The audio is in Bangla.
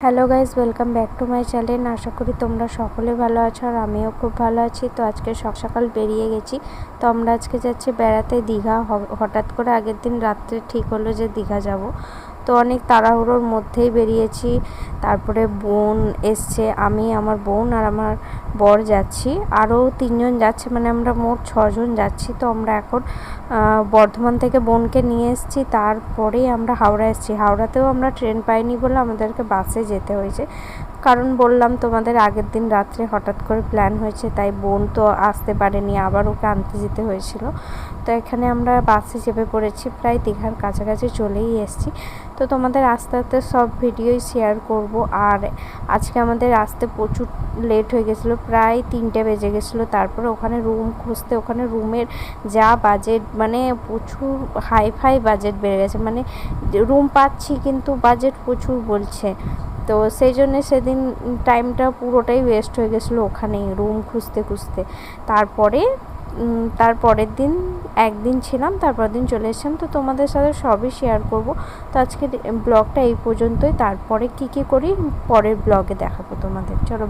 Hello guys, welcome back to my channel. আশা করি তোমরা সকলে ভালো আছো আর আমিও খুব ভালো আছি। তো আজকে সকাল বেরিয়ে গেছি। তো আমরা আজকে যাচ্ছি বেড়াতে দীঘা। হঠাৎ করে আগের দিন রাত্রে ঠিক হলো যে দীঘা যাব। তো অনেক তাড়াহুড়োর মধ্যেই বেরিয়েছি। তারপরে বোন এসছে, আমি, আমার বোন আর আমার বর যাচ্ছি। আরও 3 জন যাচ্ছে, মানে আমরা মোট 6 জন যাচ্ছি। তো আমরা এখন বর্ধমান থেকে বোনকে নিয়ে এসেছি, তারপরেই আমরা হাওড়া এসেছি। হাওড়াতেও আমরা ট্রেন পাইনি বলে আমাদেরকে বাসে যেতে হয়েছে। কারণ বললাম তোমাদের আগের দিন রাত্রে হঠাৎ করে প্ল্যান হয়েছে, তাই বোন তো আসতে পারেনি, আবার ওকে আনতে যেতে হয়েছিল। তো এখানে আমরা বাসে চেপে পড়েছি, প্রায় দীঘার কাছাকাছি চলেই এসেছি। তো তোমাদের আস্তে আস্তে সব ভিডিওই শেয়ার করব। আর আজকে আমাদের আসতে প্রচুর লেট হয়ে গেছিলো, প্রায় 3টে বেজে গেছিলো। তারপরে ওখানে রুম খুঁজতে, ওখানে রুমের যা বাজেট, মানে প্রচুর হাই বাজেট বেড়ে গেছে। মানে রুম পাচ্ছি কিন্তু বাজেট প্রচুর বলছে। তো সেই জন্যে সেদিন টাইমটা পুরোটাই ওয়েস্ট হয়ে গেছিলো ওখানেই রুম খুঁজতে। তারপরের দিন একদিন ছিলাম, তারপর দিন চলে এসেছিলাম। তো তোমাদের সাথে সবই শেয়ার করব। তো আজকে ব্লগটা এই পর্যন্তই। তারপরে কি করি পরের ব্লগে দেখাবো তোমাদের। চলো।